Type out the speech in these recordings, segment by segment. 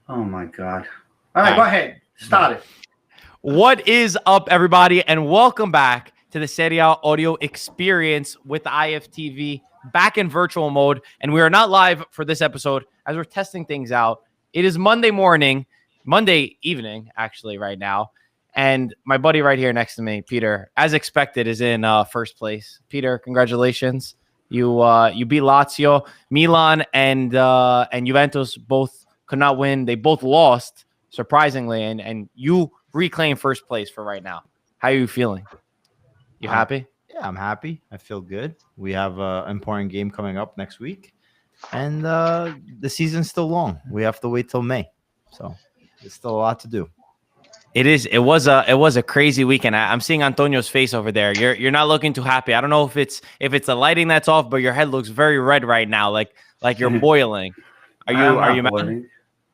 Oh my God. All right, go ahead. Start it. What is up, everybody, and welcome back to the Serie A audio experience with the IFTV, back in virtual mode. And we are not live for this episode as we're testing things out. It is Monday evening, actually, right now. And my buddy right here next to me, Peter, as expected, is in first place. Peter, congratulations. You beat Lazio. Milan and Juventus both could not win. They both lost, surprisingly, and you reclaim first place for right now. How are you feeling? You happy? Yeah, I'm happy. I feel good. We have an important game coming up next week, and the season's still long. We have to wait till May, so there's still a lot to do. It is. It was a crazy weekend. I'm seeing Antonio's face over there. You're not looking too happy. I don't know if it's the lighting that's off, but your head looks very red right now, like you're boiling. Are you mad?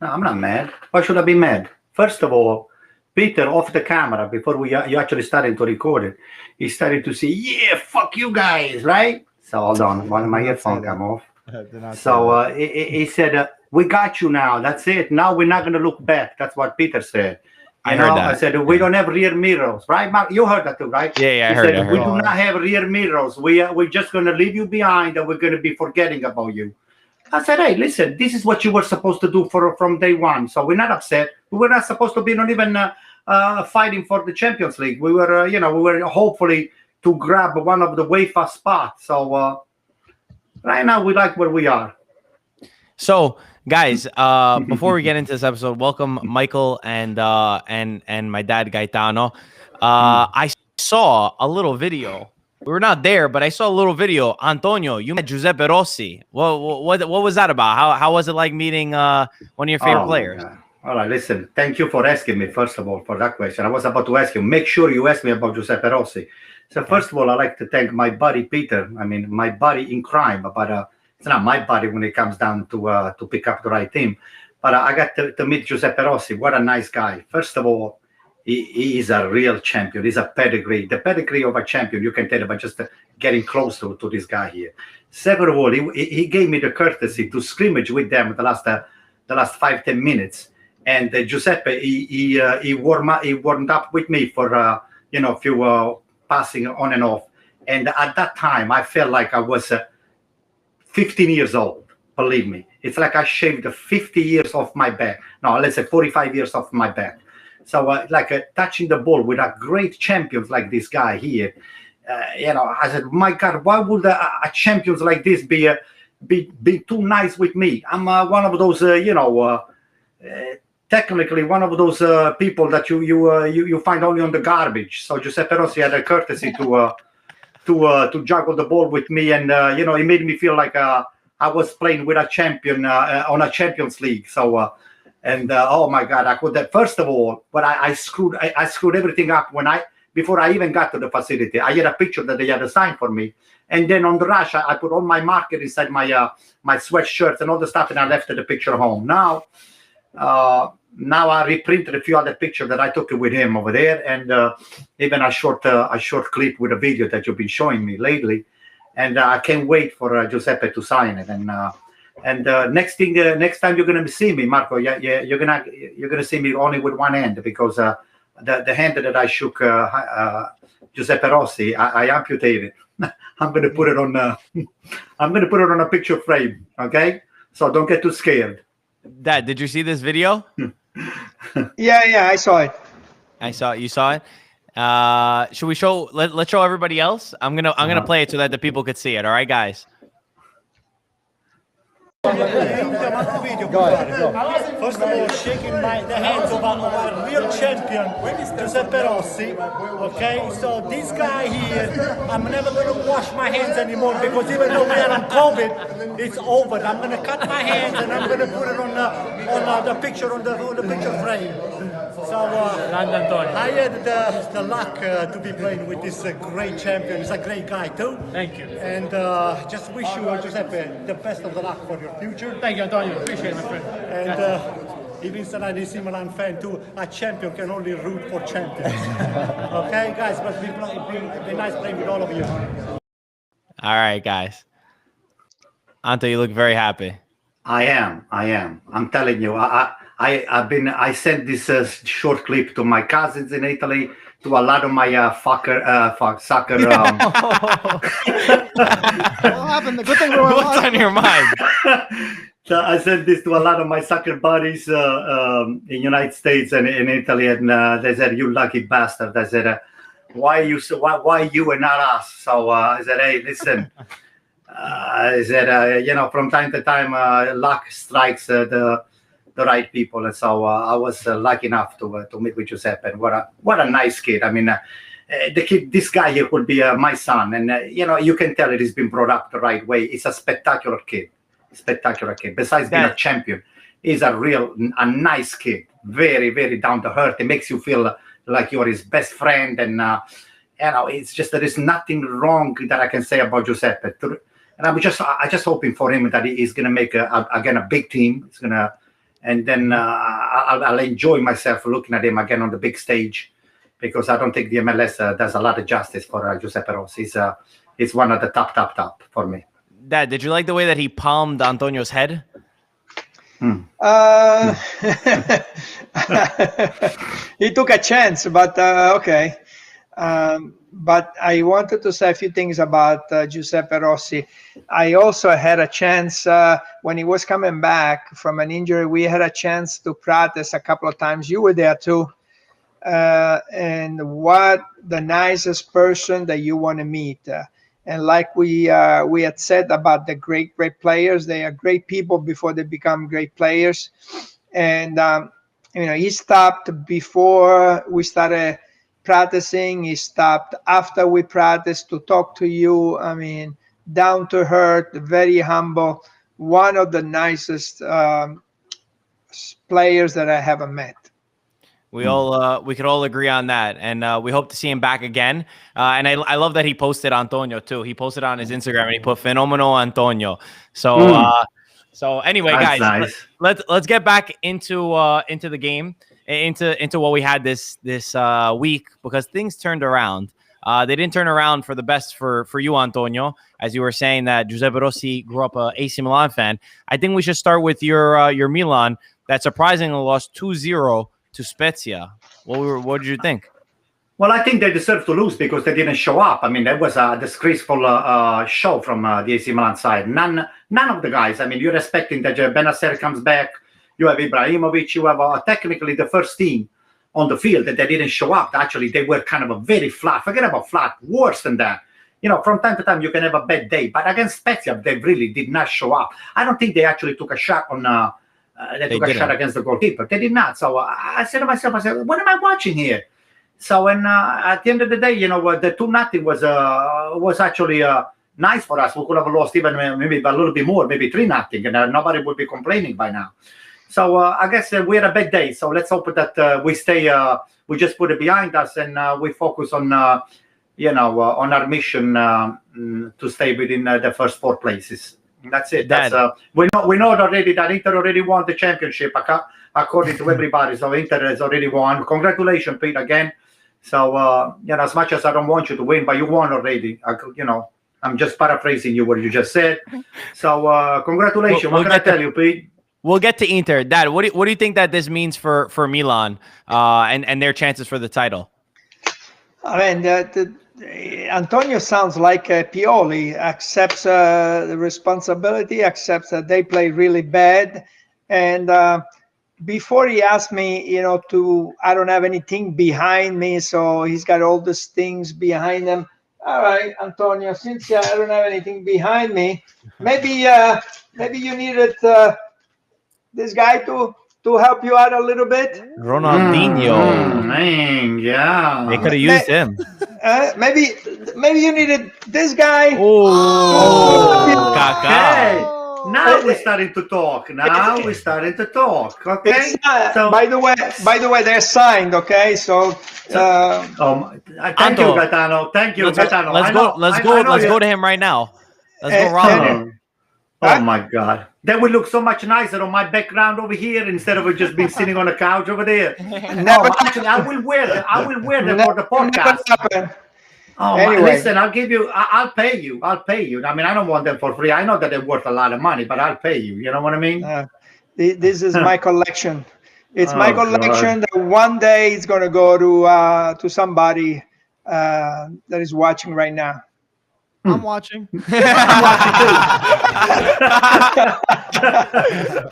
No, I'm not mad. Why should I be mad? First of all, Peter, off the camera, before you actually started to record it, he started to say, yeah, fuck you guys, right? So hold on, one of my earphones come off. So he said, we got you now. That's it. Now we're not going to look back. That's what Peter said. I heard that. I said, we don't have rear mirrors, right, Mark? You heard that too, right? Yeah, I heard. Said, we do not have rear mirrors. We're just going to leave you behind and we're going to be forgetting about you. I said, hey, listen, this is what you were supposed to do from day one. So we're not upset. We were not supposed to be not even fighting for the Champions League. We were, we were hopefully to grab one of the UEFA spots. So right now we like where we are. So, guys, before we get into this episode, welcome Michael and my dad Gaetano. I saw a little video. We were not there, but I saw a little video. Antonio, you met Giuseppe Rossi. What was that about? How was it like meeting one of your favorite players? All right, listen. Thank you for asking me, first of all, for that question. I was about to ask you. Make sure you ask me about Giuseppe Rossi. So first of all, I'd like to thank my buddy Peter. I mean, my buddy in crime, but it's not my buddy when it comes down to pick up the right team. But I got to meet Giuseppe Rossi. What a nice guy. First of all, he is a real champion. He's a pedigree. The pedigree of a champion, you can tell by just getting close to this guy here. Second of all, he gave me the courtesy to scrimmage with them the last 5-10 minutes. And Giuseppe, he warmed up with me for a few passing on and off. And at that time, I felt like I was 15 years old. Believe me, it's like I shaved 50 years off my back. No, let's say 45 years off my back. So touching the ball with a great champions like this guy here, I said, my God, why would a champions like this be too nice with me? I'm one of those, technically one of those people that you find only on the garbage. So Giuseppe Rossi had a courtesy to juggle the ball with me, and he made me feel like I was playing with a champion on a Champions League. So. Oh my God, I could that first of all, but I screwed everything up before I even got to the facility. I had a picture that they had assigned for me, and then on the rush I put all my marker inside my sweatshirts and all the stuff, and I left the picture home. Now I reprinted a few other pictures that I took with him over there, and even a short clip with a video that you've been showing me lately, and I can't wait for Giuseppe to sign it. And next time you're gonna see me, Marco, you're gonna see me only with one hand, because the hand that I shook Giuseppe Rossi, I amputated. I'm gonna put it on a picture frame. Okay, so don't get too scared. Dad, did you see this video? Yeah, I saw it. You saw it. Should we show? Let's show everybody else. I'm gonna play it so that the people could see it. All right, guys. First of all, shaking the hands of our real champion, Giuseppe Rossi. Okay, so this guy here, I'm never going to wash my hands anymore, because even though we are on COVID, it's over. I'm going to cut my hands and I'm going to put it on the picture on the picture frame. So I had the luck to be playing with this great champion. He's a great guy too. Thank you. And just wish you, Giuseppe, the best of the luck for your future. Thank you, Antonio. Appreciate it, my friend. And even if I'm a Milan fan too, a champion can only root for champions. Okay, guys, but it's been nice playing with all of you. All right, guys. Anto, you look very happy. I am. I'm telling you, I I sent this short clip to my cousins in Italy, to a lot of my soccer. What happened? The good thing we were What's on your mind? So I sent this to a lot of my soccer buddies in United States and in Italy, and they said, "You lucky bastard." I said, "Why you and not us?" So I said, "Hey, listen." I said, from time to time, luck strikes the right people, and so I was lucky enough to meet with Giuseppe. And what a nice kid! I mean, the kid, this guy here could be my son, and you can tell he's been brought up the right way. He's a spectacular kid. Besides being a champion, he's a nice kid. Very, very down to earth. It makes you feel like you're his best friend, and it's just there is nothing wrong that I can say about Giuseppe. And I just hoping for him that he's gonna make again a big team. He's gonna, and then I'll enjoy myself looking at him again on the big stage, because I don't think the MLS does a lot of justice for Giuseppe Rossi. He's one of the top for me. Dad, did you like the way that he palmed Antonio's head? He took a chance, but okay. But I wanted to say a few things about Giuseppe Rossi. I also had a chance when he was coming back from an injury. We had a chance to practice a couple of times. You were there too. And what the nicest person that you want to meet. And like we had said about the great players, they are great people before they become great players. And he stopped before we started practicing. He stopped after we practiced to talk to you. I mean, down to earth, very humble, one of the nicest players that I ever met. We could all agree on that, and we hope to see him back again. And I love that he posted Antonio too. He posted on his Instagram and he put "Fenomeno Antonio." So anyway, that's guys, nice. let's get back into the game, into what we had this week, because things turned around. They didn't turn around for the best for you, Antonio, as you were saying that Giuseppe Rossi grew up a AC Milan fan. I think we should start with your Milan that surprisingly lost 2-0 to Spezia. What did you think? Well, I think they deserve to lose because they didn't show up. I mean, that was a disgraceful show from the AC Milan side. None of the guys. I mean, you're expecting that Benacer comes back. You have Ibrahimovic. You have technically the first team on the field that they didn't show up. Actually, they were kind of a very flat. Forget about flat. Worse than that. From time to time, you can have a bad day. But against Spezia, they really did not show up. I don't think they actually took a shot on... They took a shot against the goalkeeper. They did not. So I said to myself, what am I watching here? So at the end of the day, the 2-0 was actually nice for us. We could have lost even maybe a little bit more, maybe 3-0, and nobody would be complaining by now. So I guess we had a bad day. So let's hope that we just put it behind us and we focus on, on our mission to stay within the first 4 places. That's it. We know already that Inter already won the championship according to everybody. So Inter has already won. Congratulations, Pete, again. So as much as I don't want you to win, but you won already. I'm just paraphrasing you what you just said. So congratulations. What can I tell you, Pete? We'll get to Inter. Dad, what do you think that this means for Milan and their chances for the title? I mean, Antonio sounds like Pioli, accepts the responsibility, accepts that they play really bad. And before he asked me, I don't have anything behind me, so he's got all these things behind him. All right, Antonio, since I don't have anything behind me, maybe you needed this guy to help you out a little bit. Ronaldinho. Yeah. They could have used him. Maybe you needed this guy. Kaká. Now we're starting to talk. Okay. So, by the way, they're signed. Okay. So. Thank you, Gaetano. Thank you, Gaetano. Let's go to him right now. Let's go round him. Oh my God. That would look so much nicer on my background over here instead of just being sitting on the couch over there. Actually, I will wear them. For the podcast. Anyway. Listen, I'll pay you. I mean, I don't want them for free. I know that they're worth a lot of money, but I'll pay you. You know what I mean? This is my collection. It's my collection that one day it's going to go to somebody that is watching right now. I'm watching.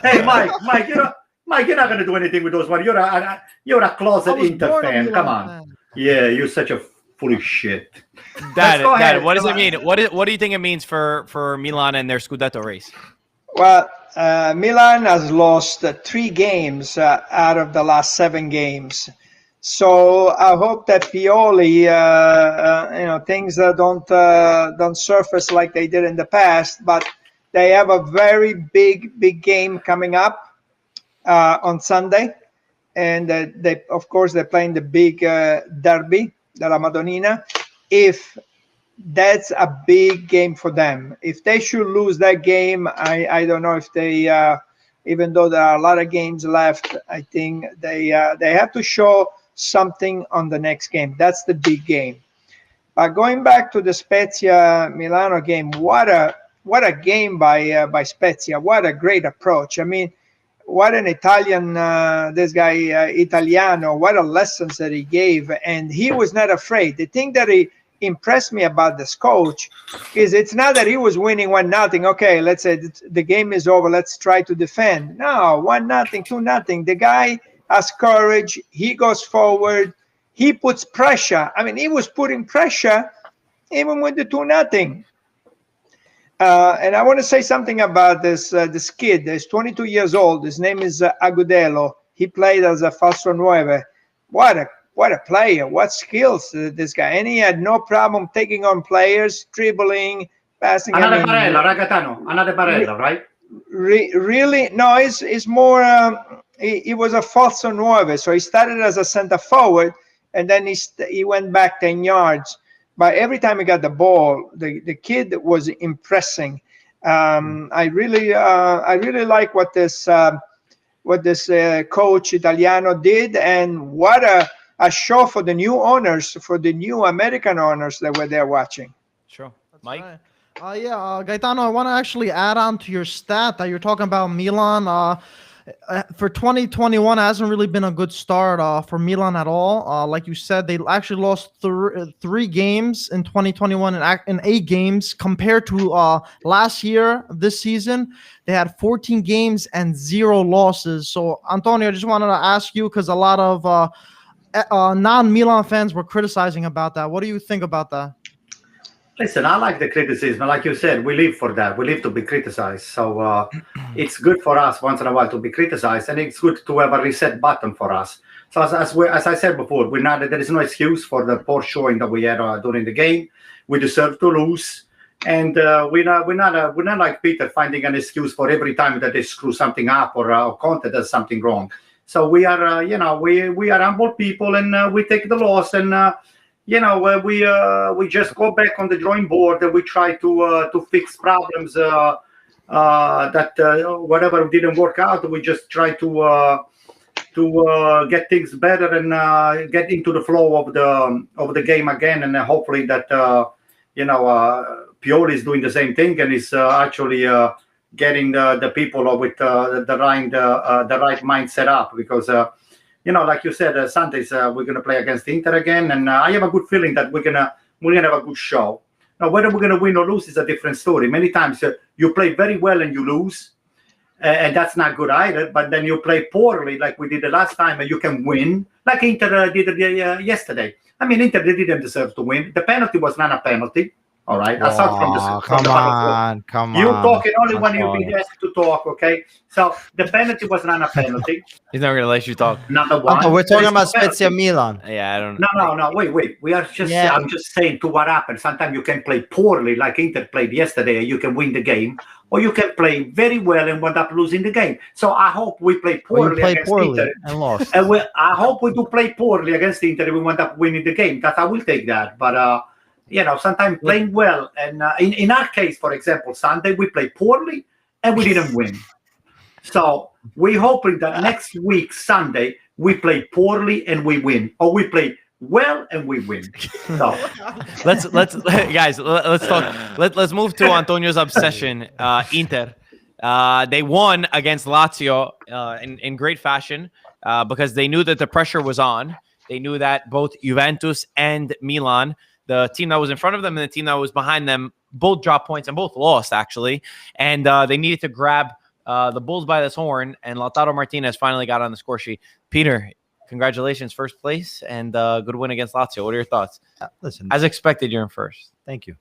Hey, Mike, you're not gonna do anything with those ones. You're a closet Inter fan. Come on. Yeah, you're such a foolish shit. Dad, what does it mean? What do you think it means for Milan and their Scudetto race? Well, Milan has lost 3 games out of the last 7 games. So I hope that Pioli, things don't surface like they did in the past. But they have a very big game coming up on Sunday, and they're playing the big derby della Madonnina. If that's a big game for them. If they should lose that game, I don't know if they, even though there are a lot of games left, I think they have to show something on the next game. That's the big game. But going back to the Spezia Milano game, what a game by Spezia. What a great approach. I mean, what an Italian, this guy Italiano, what a lessons that he gave. And he was not afraid. The thing that he impressed me about this coach is it's not that he was winning 1-0. Okay, let's say the game is over. Let's try to defend. No, 1-0, 2-0. The guy has courage. He goes forward. He puts pressure. I mean, he was putting pressure even with the 2-0. And I want to say something about this kid. He's 22 years old. His name is Agudelo. He played as a falso nueve. What a player. What skills this guy. And he had no problem taking on players, dribbling, passing. Another Barella, right? Really? No, it's more... He was a falso nueve, so he started as a center forward, and then he went back 10 yards. But every time he got the ball, the kid was impressing. I really like what this coach Italiano did, and what a show for the new owners, for the new American owners that were there watching. Sure, Mike. Right. Gaetano, I want to actually add on to your stat that you're talking about Milan. For 2021, it hasn't really been a good start for Milan at all. Like you said, they actually lost 3 games in 2021 in 8 games compared to last year. This season, they had 14 games and 0 losses. So, Antonio, I just wanted to ask you, because a lot of non-Milan fans were criticizing about that. What do you think about that? Listen, I like the criticism. Like you said, we live for that. We live to be criticized. So it's good for us once in a while to be criticized, and it's good to have a reset button for us. So as I said before, there is no excuse for the poor showing that we had during the game. We deserve to lose, and we're not like Peter finding an excuse for every time that they screw something up or Conte does something wrong. So we are, we are humble people, and we take the loss, and we just go back on the drawing board, and we try to fix problems that whatever didn't work out. We just try to get things better and get into the flow of the game again, and hopefully that Pioli is doing the same thing and is actually getting the people with the right mindset up, because. Like you said, Sundays we're gonna play against Inter again, and I have a good feeling that we're gonna have a good show. Now, whether we're gonna win or lose is a different story. Many times you play very well and you lose, and that's not good either. But then you play poorly, like we did the last time, and you can win, like Inter did yesterday. I mean, Inter didn't deserve to win. The penalty was not a penalty. All right. Aside from the come you on. talking only when you've been asked to talk, okay? So the penalty was not a penalty. He's never gonna let you talk. Number one. Oh, we're talking about Spezia Milan. Yeah, I don't. No. Wait. We are just. Yeah. I'm just saying to what happened. Sometimes you can play poorly, like Inter played yesterday, and you can win the game, or you can play very well and end up losing the game. So I hope we play poorly against Inter and lost. And I hope we do play poorly against Inter and we end up winning the game. That I will take that, but. Sometimes playing well. And in our case, for example, Sunday, we played poorly and we didn't win. So we're hoping that next week, Sunday, we play poorly and we win. Or we play well and we win. So let's guys, let's talk. Let's move to Antonio's obsession, Inter. They won against Lazio in great fashion. because they knew that the pressure was on. They knew that both Juventus and Milan, the team that was in front of them and the team that was behind them, both dropped points and both lost, actually. And they needed to grab the Bulls by this horn, and Lautaro Martinez finally got on the score sheet. Peter, congratulations, first place, and good win against Lazio. What are your thoughts? Listen, As expected, you're in first. thank you.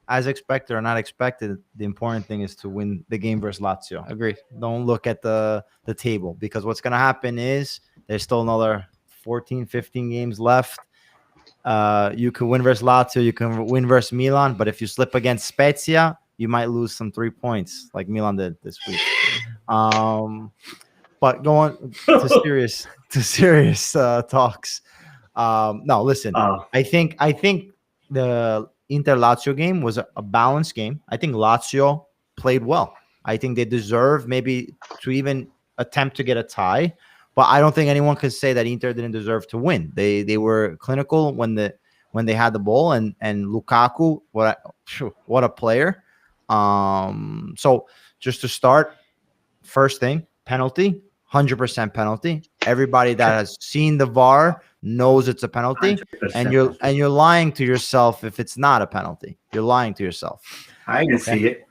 As expected or not expected, the important thing is to win the game versus Lazio. Agreed. Don't look at the table, because what's going to happen is there's still another 14, 15 games left. You can win versus Lazio, you can win versus Milan, but if you slip against Spezia, you might lose some 3 points like Milan did this week. But going to serious talks. No, listen. I think the Inter Lazio game was a balanced game. I think Lazio played well. I think they deserve maybe to even attempt to get a tie, but I don't think anyone could say that Inter didn't deserve to win. They were clinical when they had the ball, and Lukaku, what a player. So just to start, first thing, penalty, 100% penalty. Everybody that has seen the VAR knows it's a penalty, and you're lying to yourself if it's not a penalty. You're lying to yourself. I didn't see it.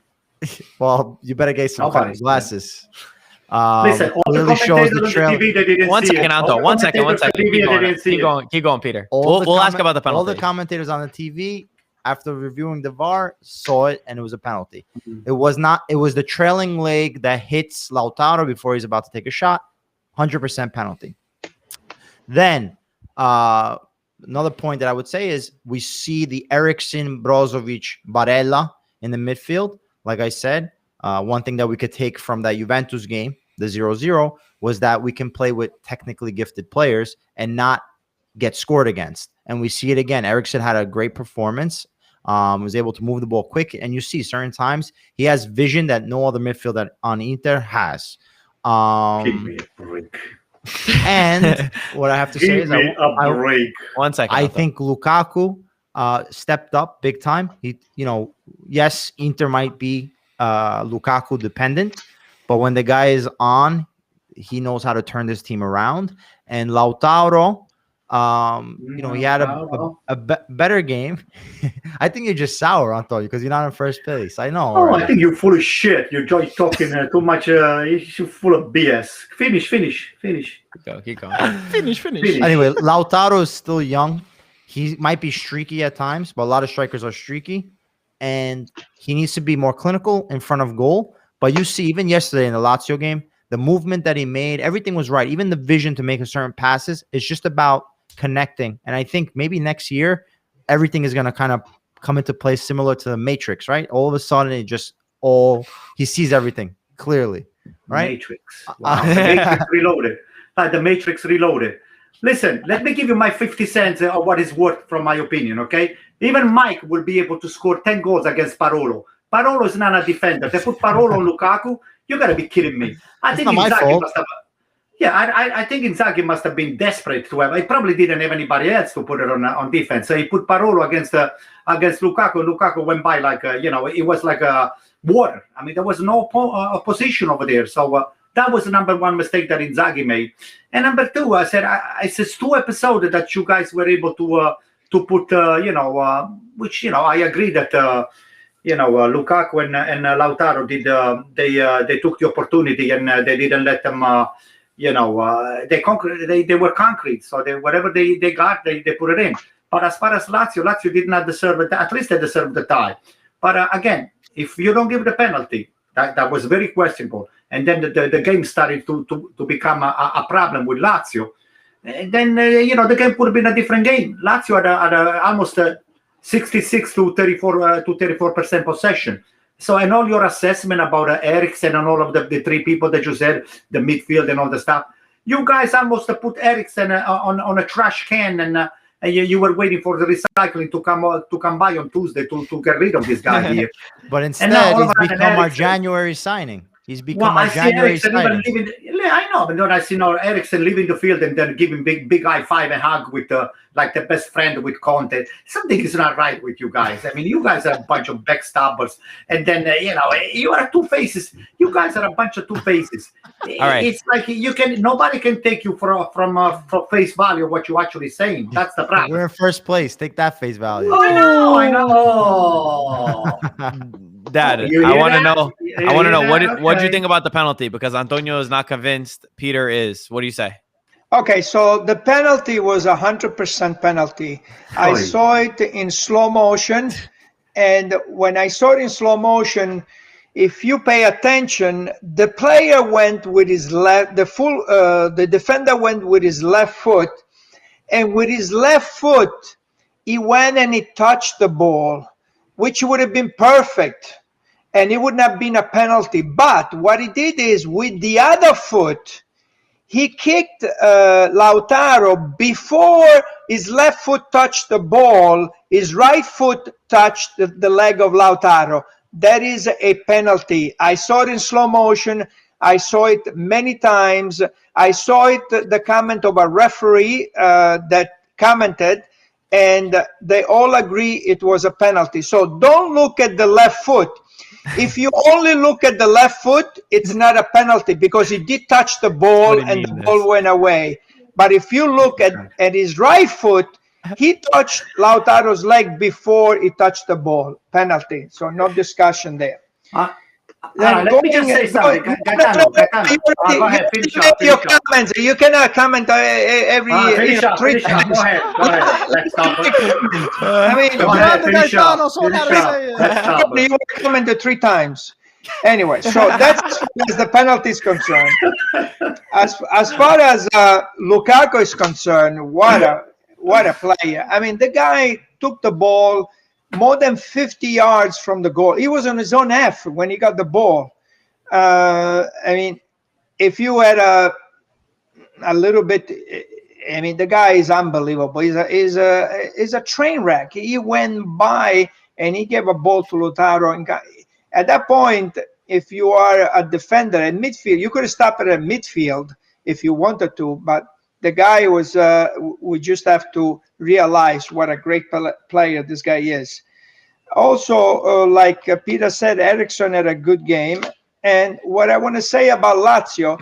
Well, you better get some glasses. Listen, all the commentators on the TV, they didn't One see second, it. Anto. One second. Keep going, Peter. We'll ask about the penalty. All the commentators on the TV, after reviewing the VAR, saw it, and it was a penalty. Mhm. It was not. It was the trailing leg that hits Lautaro before he's about to take a shot. 100% penalty. Then another point that I would say is we see the Eriksen, Brozovic, Barella in the midfield. Like I said, one thing that we could take from that Juventus game, the 0-0, was that we can play with technically gifted players and not get scored against. And we see it again. Eriksen had a great performance, was able to move the ball quick. And you see certain times he has vision that no other midfielder on Inter has. Give me a break. And what I have to say is One second. I think Lukaku stepped up big time. Yes, Inter might be Lukaku dependent, but when the guy is on, he knows how to turn this team around. And Lautaro, he had a better game. I think you're just sour, Antonio, because you're not in first place. I know. Oh, right? I think you're full of shit. You're just talking too much. You're full of BS. Finish. Keep going. Finish. Anyway, Lautaro is still young. He might be streaky at times, but a lot of strikers are streaky. And he needs to be more clinical in front of goal. But you see, even yesterday in the Lazio game, the movement that he made, everything was right. Even the vision to make a certain passes, it's just about connecting. And I think maybe next year, everything is going to kind of come into place similar to the Matrix, right? All of a sudden, he sees everything clearly, right? Matrix. Wow. The Matrix reloaded. The Matrix reloaded. Listen, let me give you my 50 cents of what is worth from my opinion, okay? Even Mike will be able to score 10 goals against Parolo. Parolo is not a defender. They put Parolo on Lukaku. You got to be kidding me. I think Inzaghi must have... Yeah, I think Inzaghi must have been desperate to have... He probably didn't have anybody else to put it on defense. So he put Parolo against Lukaku. Lukaku went by like, it was like water. I mean, there was no opposition over there. So... that was the number one mistake that Inzaghi made. And number two, I said, it's just 2 episodes that you guys were able to put, which, I agree that, Lukaku and Lautaro did, they took the opportunity and they didn't let them, they were concrete. So whatever they got, they put it in. But as far as Lazio did not deserve it. At least they deserved the tie. But again, if you don't give the penalty, that was very questionable. And then the game started to become a problem with Lazio. And then, the game would have been a different game. Lazio had almost 66 to 34% possession. So, and all your assessment about Eriksen and all of the 3 people that you said, the midfield and all the stuff, you guys almost put Eriksen on a trash can, and you were waiting for the recycling to come by on Tuesday to get rid of this guy here. But instead, he's become our January signing. He's become a January signing. I know, but then I see now Eriksen leaving the field and then giving big high five and hug with like the best friend with Conte. Something is not right with you guys. I mean, you guys are a bunch of backstabbers, and then you are two faces. You guys are a bunch of two faces. All right. It's like nobody can take you from face value what you're actually saying. That's the problem. We're in first place. Take that face value. I know. Dad, I want to know what do you think about the penalty, because Antonio is not convinced. Peter is. What do you say? Okay, so the penalty was 100% penalty. I saw it in slow motion, and when I saw it in slow motion, if you pay attention, the player went with his left, the defender went with his left foot, and with his left foot, he went and he touched the ball, which would have been perfect, and it would not have been a penalty. But what he did is, with the other foot, he kicked Lautaro before his left foot touched the ball. His right foot touched the leg of Lautaro. That is a penalty. I saw it in slow motion. I saw it many times. I saw it, the comment of a referee that commented, and they all agree it was a penalty. So don't look at the left foot. If you only look at the left foot, it's not a penalty because he did touch the ball and the ball went away. But if you look at his right foot, he touched Lautaro's leg before he touched the ball. Penalty. So no discussion there. Let me just say something. Go ahead, finish up. Your comments. You cannot comment every 3 times. Go ahead. Let's stop. I mean, you want to comment 3 times. Anyway, so that's as far as the penalty is concerned. As far as Lukaku is concerned, what a player. I mean, the guy took the ball more than 50 yards from the goal. He was on his own half when he got the ball. I mean, if you had a little bit, I mean, the guy is unbelievable. He's a train wreck. He went by and he gave a ball to Lautaro. And at that point, if you are a defender at midfield, you could have stopped it at midfield if you wanted to, but the guy was, we just have to realize what a great player this guy is. Also, like Peter said, Eriksen had a good game. And what I want to say about Lazio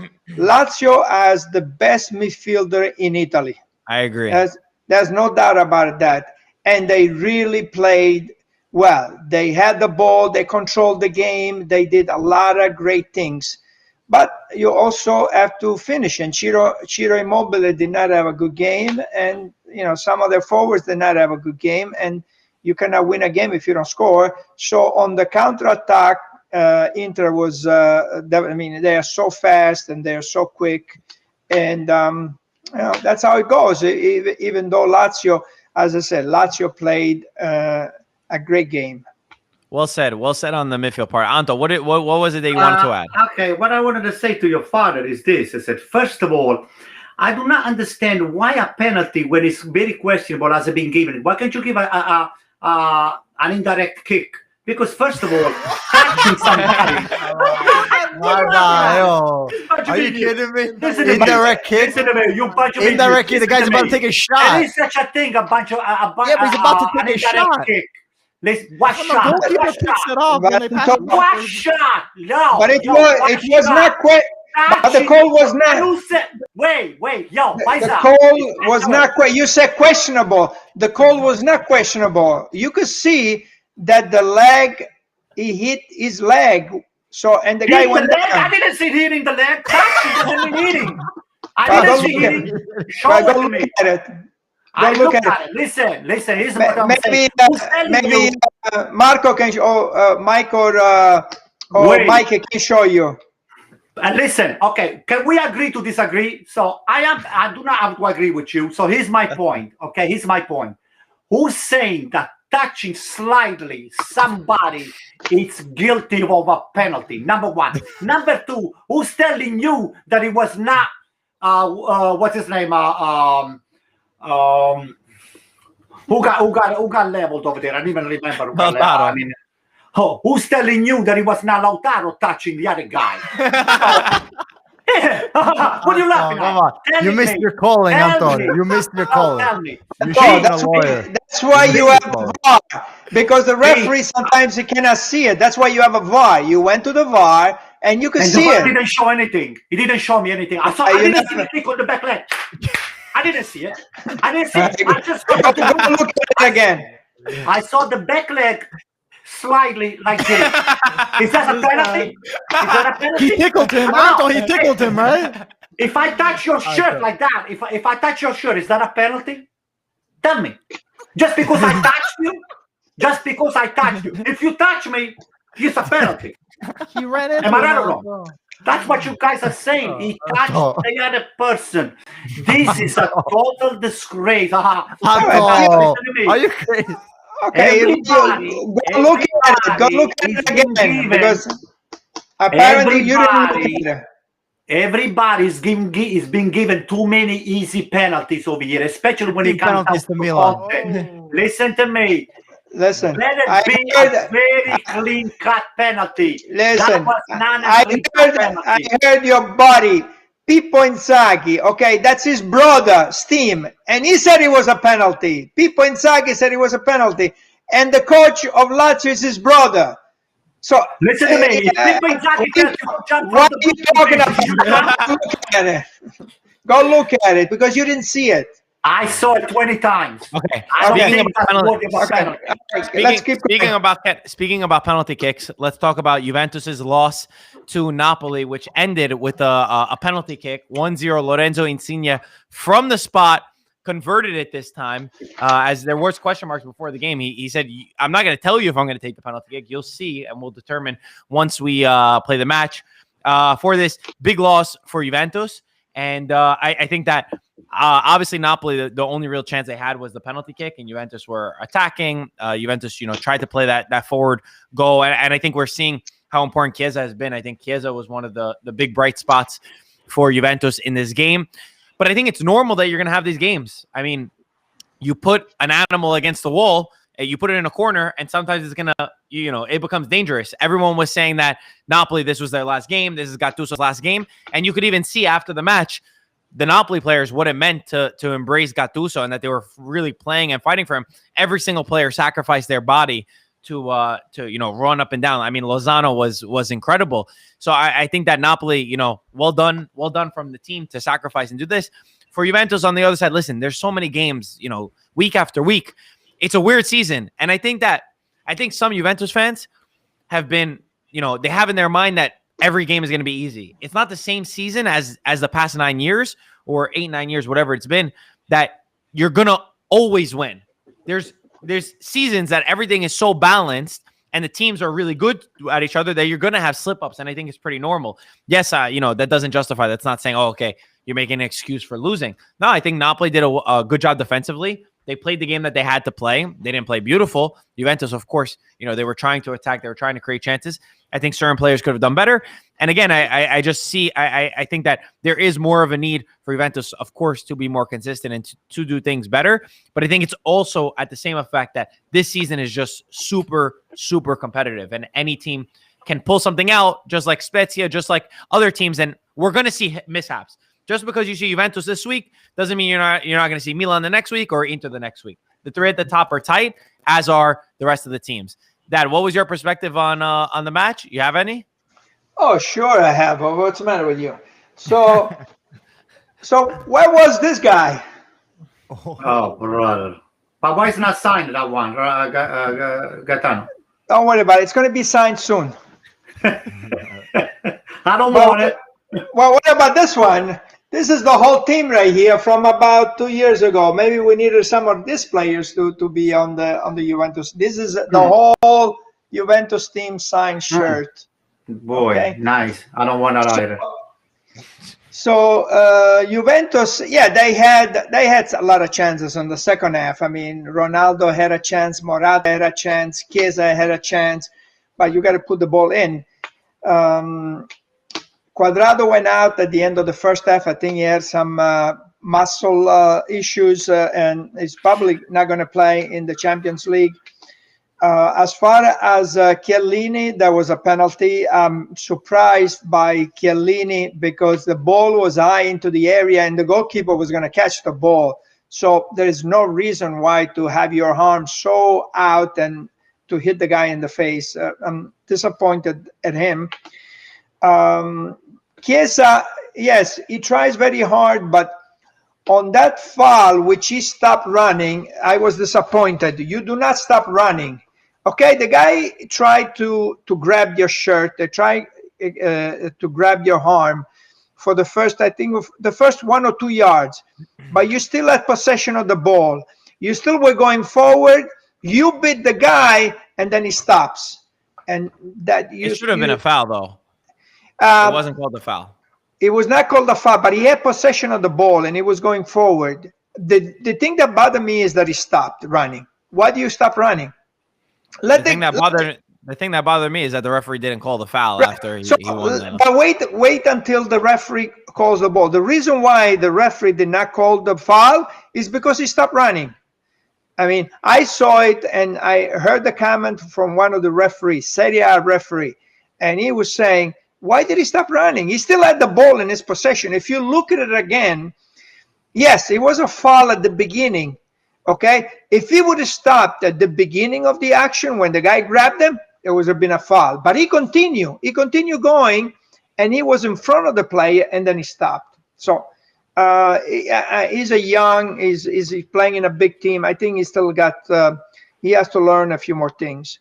has the best midfielder in Italy. I agree. There's no doubt about that. And they really played well. They had the ball. They controlled the game. They did a lot of great things. But you also have to finish. And Ciro Immobile did not have a good game. And, some of their forwards did not have a good game. And you cannot win a game if you don't score. So on the counterattack, Inter was, they are so fast and they're so quick. And, that's how it goes. Even though Lazio, as I said, Lazio played a great game. Well said on the midfield part. Anto, what was it that you wanted to add? Okay, what I wanted to say to your father is this. I said, first of all, I do not understand why a penalty when it's very questionable has been given. Why can't you give an indirect kick? Because first of all, touching somebody. Are you kidding me? Indirect kick? Indirect kick. The guy's about to take a shot. There is such a thing, a bunch of yeah, but he's about to take a shot. Kick. What shot? What shot? No. But it was not quite. But the call was not. Wait, yo, the call was not quite. You said questionable. The call was not questionable. You could see that the leg, he hit his leg. So and the guy went down. I didn't see hitting the leg. Touching doesn't mean hitting. I didn't see hitting. Show it to me. Don't look at it. Listen. Here's what I'm saying. Maybe Marco can show, Mike or Mike can show you. Listen, okay, can we agree to disagree? So I do not have to agree with you. So here's my point. Okay, here's my point. Who's saying that touching slightly somebody is guilty of a penalty? Number one. Number two, who's telling you that it was not what's his name? Who got leveled over there? I don't even remember. I mean, who's telling you that it was not Lautaro touching the other guy? What are you laughing Come at? on. Tell You me, missed mate. your calling, Tell Antonio. me. You missed your No, calling. tell me. You Oh, should have a lawyer. that's why you have a VAR. Because the referee sometimes he cannot see it. That's why you have a VAR. You went to the VAR and you could And see the VAR it. didn't show anything. He didn't show me anything. I didn't see the kick on the back leg. I didn't see it. I didn't see it. I just Go look at it again. I saw the back leg slightly like this. Is that a penalty? Is that a penalty? He tickled him. I don't know. Anton, he tickled him, right? If I touch your shirt like that, if I touch your shirt, is that a penalty? Tell me. Just because I touched you? Just because I touched you. If you touch me, it's a penalty. He ran into Am I right him, or wrong? That's what you guys are saying. He touched the other person. This is a total disgrace. Anton, are you crazy? Okay, go look at it. Go look at it again. Because apparently you didn't look at it. Everybody is being given too many easy penalties over here, especially when it comes down to Milan. Listen to me. Listen, let it be a very clean-cut penalty. Listen, I heard your buddy, Pippo Inzaghi. Okay, that's his brother, Steam, and he said it was a penalty. Pippo Inzaghi said it was a penalty, and the coach of Lazio is his brother. So listen to me. What are you talking about? Go look at it. Go look at it because you didn't see it. I saw it 20 times. Okay. Speaking about penalty kicks, let's talk about Juventus's loss to Napoli, which ended with a penalty kick. 1-0. Lorenzo Insigne from the spot converted it this time, as there was question marks before the game. He said, I'm not going to tell you if I'm going to take the penalty kick. You'll see, and we'll determine once we play the match. For this big loss for Juventus. And I think that obviously Napoli, the only real chance they had was the penalty kick, and Juventus were attacking. Juventus, tried to play that forward goal. And I think we're seeing how important Chiesa has been. I think Chiesa was one of the big bright spots for Juventus in this game. But I think it's normal that you're going to have these games. I mean, you put an animal against the wall, you put it in a corner, and sometimes it's going to, it becomes dangerous. Everyone was saying that Napoli, this was their last game. This is Gattuso's last game. And you could even see after the match, the Napoli players, what it meant to embrace Gattuso and that they were really playing and fighting for him. Every single player sacrificed their body to run up and down. I mean, Lozano was incredible. So I think that Napoli, well done from the team to sacrifice and do this. For Juventus on the other side, listen, there's so many games, week after week. It's a weird season. And I think some Juventus fans have been, they have in their mind that every game is going to be easy. It's not the same season as the past 9 years or 8-9 years, whatever it's been, that you're going to always win. There's seasons that everything is so balanced and the teams are really good at each other that you're going to have slip-ups, and I think it's pretty normal. Yes, that doesn't justify. That's not saying, oh, okay, you're making an excuse for losing. No, I think Napoli did a good job defensively. They played the game that they had to play. They didn't play beautiful. Juventus, of course, they were trying to attack. They were trying to create chances. I think certain players could have done better. And again, I just see, I think that there is more of a need for Juventus, of course, to be more consistent and to do things better. But I think it's also at the same effect that this season is just super, super competitive. And any team can pull something out, just like Spezia, just like other teams. And we're going to see mishaps. Just because you see Juventus this week doesn't mean you're not going to see Milan the next week or Inter the next week. The three at the top are tight, as are the rest of the teams. Dad, what was your perspective on the match? You have any? Oh, sure I have. What's the matter with you? So where was this guy? Oh, brother. But why is not signed, that one, Gaetano? Don't worry about it. It's going to be signed soon. I don't want it. Well, what about this one? This is the whole team right here from about 2 years ago. Maybe we needed some of these players to be on the Juventus. This is the whole Juventus team signed shirt. Boy, okay. Nice. I don't want that either. So Juventus, they had a lot of chances on the second half. I mean, Ronaldo had a chance, Morata had a chance, Chiesa had a chance, but you got to put the ball in. Cuadrado went out at the end of the first half. I think he had some muscle issues and is probably not going to play in the Champions League. As far as Chiellini, there was a penalty. I'm surprised by Chiellini because the ball was high into the area and the goalkeeper was going to catch the ball. So there is no reason why to have your arm so out and to hit the guy in the face. I'm disappointed at him. Chiesa, yes, he tries very hard, but on that foul, which he stopped running, I was disappointed. You do not stop running. Okay, the guy tried to grab your shirt. They tried to grab your arm for the first, I think, the first 1 or 2 yards. But you still had possession of the ball. You still were going forward. You beat the guy, and then he stops. And that it should have been a foul, though. It wasn't called a foul. It was not called a foul, but he had possession of the ball, and he was going forward. The thing that bothered me is that he stopped running. Why do you stop running? The thing that bothered me is that the referee didn't call the foul after he won. But wait until the referee calls the ball. The reason why the referee did not call the foul is because he stopped running. I mean, I saw it and I heard the comment from one of the referees, Serie A referee, and he was saying, why did he stop running? He still had the ball in his possession. If you look at it again, yes, it was a foul at the beginning. Okay, if he would have stopped at the beginning of the action when the guy grabbed him, it would have been a foul. But he continued going, and he was in front of the player, and then he stopped. So he's he's playing in a big team. I think he still got he has to learn a few more things.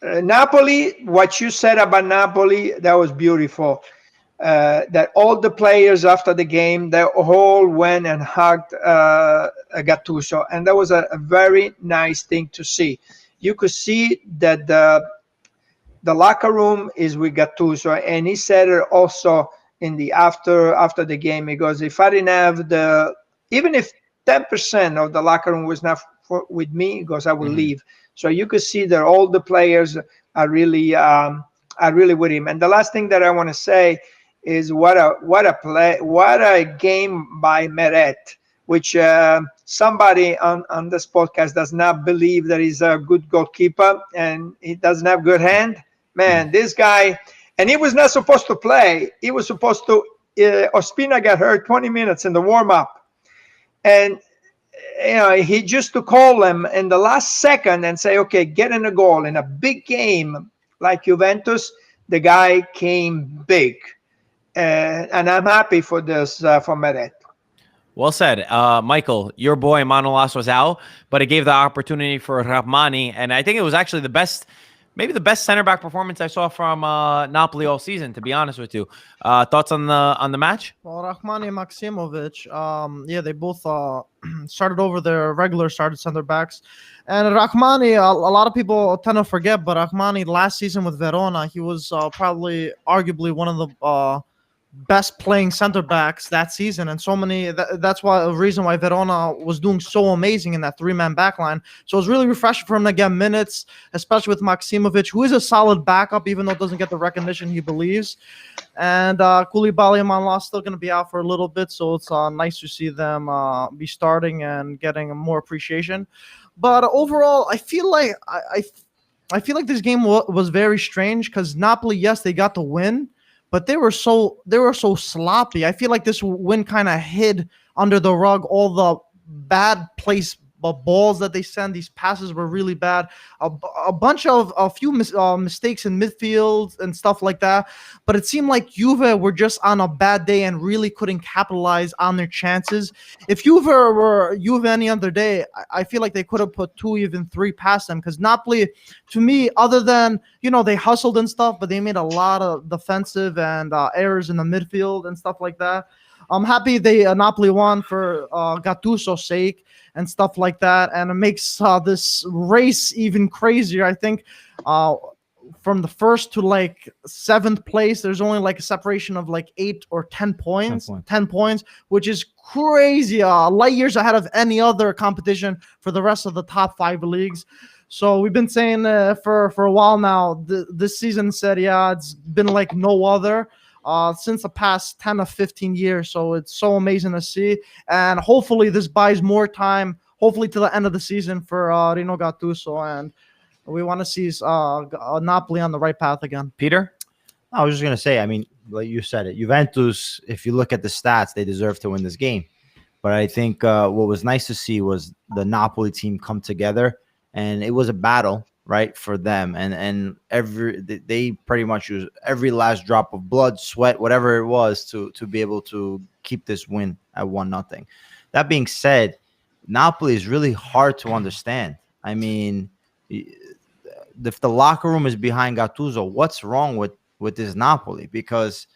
Napoli, what you said about Napoli, that was beautiful. That all the players after the game, they all went and hugged Gattuso, and that was a very nice thing to see. You could see that the locker room is with Gattuso, and he said it also in the after the game. He goes, if I didn't have even if 10% of the locker room was not with me, he goes, I will leave. So you could see that all the players are really with him. And the last thing that I want to say is what a game by Meret, which somebody on this podcast does not believe that he's a good goalkeeper and he doesn't have good hand. Man, this guy, and he was not supposed to play. He was supposed to, Ospina got hurt 20 minutes in the warm-up. And he just to call him in the last second and say, okay, get in a goal. In a big game like Juventus, the guy came big. And I'm happy for this, for Meret. Well said. Michael, your boy Manolas was out, but it gave the opportunity for Rahmani. And I think it was actually maybe the best center back performance I saw from Napoli all season, to be honest with you. Thoughts on the match? Well, Rahmani and Maksimovic, they both started over their regular started center backs. And Rahmani, a lot of people tend to forget, but Rahmani last season with Verona, he was probably arguably one of the best playing center backs that season, and that's why a reason why Verona was doing so amazing in that 3-man back line. So it was really refreshing for him to get minutes, especially with Maksimovic, who is a solid backup, even though it doesn't get the recognition he believes. And Koulibaly and Manolas still going to be out for a little bit, so it's nice to see them be starting and getting more appreciation. But overall, I feel like this game was very strange because Napoli, yes, they got the win, but they were so sloppy. I feel like this win kind of hid under the rug all the bad place balls that they send. These passes were really bad. A few mistakes in midfield and stuff like that. But it seemed like Juve were just on a bad day and really couldn't capitalize on their chances. If Juve were Juve any other day, I feel like they could have put 2, even 3 past them. Because Napoli, to me, other than they hustled and stuff, but they made a lot of defensive and errors in the midfield and stuff like that. I'm happy Napoli won for Gattuso's sake and stuff like that, and it makes this race even crazier. I think from the first to 7th place, there's only a separation of 8 or 10 points. 10 points, which is crazy. Light years ahead of any other competition for the rest of the top 5 leagues. So we've been saying for a while now, this season in Serie A, it's been like no other. Since the past 10 or 15 years. So it's so amazing to see. And hopefully this buys more time. hopefully to the end of the season for Rino Gattuso, and we want to see Napoli on the right path again. Peter? I was just going to say, I mean, like you said it, Juventus, if you look at the stats, they deserve to win this game. But I think what was nice to see was the Napoli team come together, and it was a battle, right, for them. And they pretty much used every last drop of blood, sweat, whatever it was to be able to keep this win at 1-0. That being said, Napoli is really hard to understand. I mean, if the locker room is behind Gattuso, what's wrong with this Napoli? Because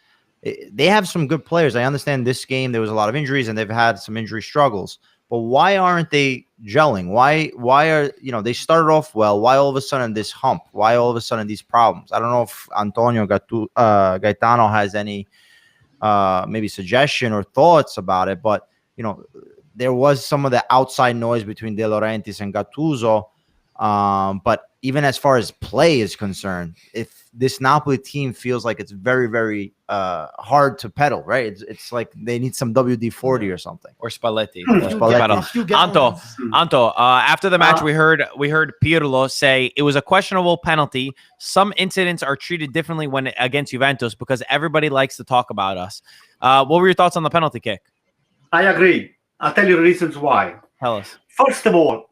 they have some good players. I understand this game there was a lot of injuries and they've had some injury struggles. But why aren't they gelling? Why are they started off well? Why all of a sudden this hump? Why all of a sudden these problems? I don't know if Antonio Gaetano has any maybe suggestion or thoughts about it. But there was some of the outside noise between De Laurentiis and Gattuso. But even as far as play is concerned, if this Napoli team feels like it's very, very hard to pedal, right? It's like they need some WD-40 or something. Or Spalletti. Anto, after the match, we heard Pirlo say it was a questionable penalty. Some incidents are treated differently when against Juventus because everybody likes to talk about us. What were your thoughts on the penalty kick? I agree. I'll tell you the reasons why. Tell us. First of all,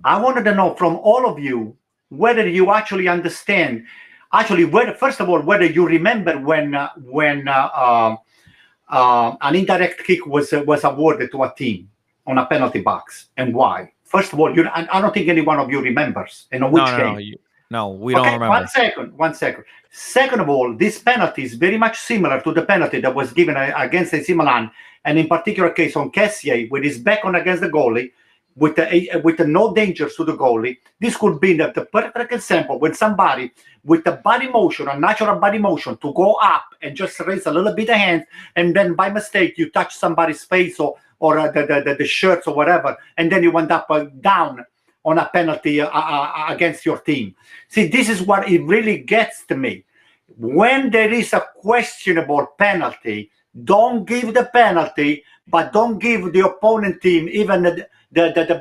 I wanted to know from all of you whether you actually understand. First of all, whether you remember when an indirect kick was awarded to a team on a penalty box and why. First of all, I don't think any one of you remembers. And on which game? No, we don't remember. One second. Second of all, this penalty is very much similar to the penalty that was given against AC Milan, and in particular case on Kessié with his back on against the goalie, with the no danger to the goalie. This could be the perfect example when somebody with a body motion, a natural body motion, to go up and just raise a little bit of hand, and then by mistake you touch somebody's face or the shirts or whatever, and then you end up down on a penalty against your team. See, this is what it really gets to me. When there is a questionable penalty, don't give the penalty, but don't give the opponent team even the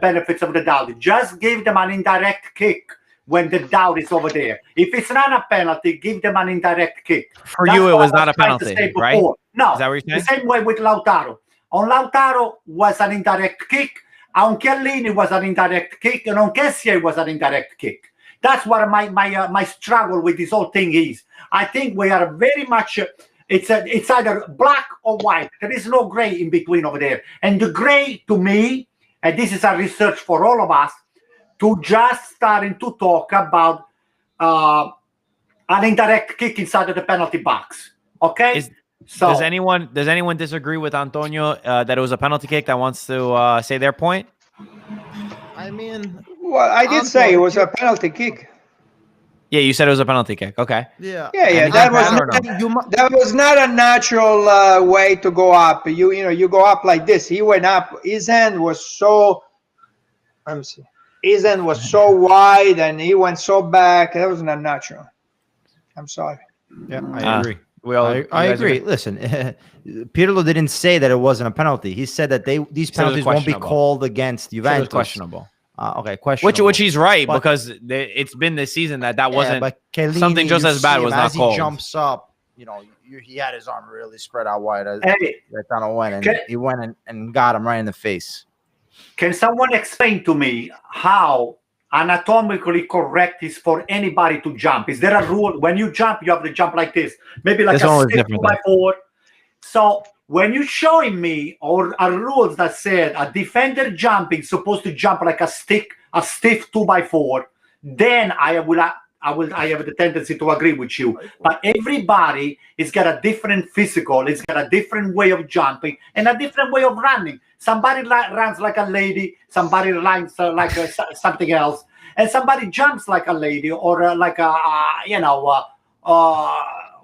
benefits of the doubt. Just give them an indirect kick when the doubt is over there. If it's not a penalty, give them an indirect kick. For you, it was not a penalty, right? No, is that what you're saying? The same way with Lautaro. On Lautaro was an indirect kick. On Chiellini was an indirect kick, and on Kessié was an indirect kick. That's what my struggle with this whole thing is. I think we are very much. It's either black or white. There is no gray in between over there. And the gray, to me, and this is a research for all of us, to just starting to talk about an indirect kick inside of the penalty box. Okay. Does anyone disagree with Antonio that it was a penalty kick that wants to say their point? I mean, well, I did say it was a penalty kick. Yeah, you said it was a penalty kick. Okay. Yeah. That was not a natural way to go up. You go up like this. He went up. His hand was so. Let me see. His hand was so wide, and he went so back. That was not natural. I'm sorry. Yeah, I agree. I agree. Listen, Pirlo didn't say that it wasn't a penalty. He said that these penalties won't be called against Juventus. It was questionable. Okay, questionable. Which he's right, because it's been this season that wasn't Chiellini, something just as bad was not called. He jumps up, he had his arm really spread out wide. He went and got him right in the face. Can someone explain to me how anatomically correct is for anybody to jump? Is there a rule when you jump, you have to jump like this, maybe like a stiff 2x4? So when you're showing me or rules that said a defender jumping supposed to jump like a stiff 2x4, then I have the tendency to agree with you. But everybody has got a different physical, it's got a different way of jumping and a different way of running. Somebody runs like a lady, somebody runs like something else, and somebody jumps like a lady or like a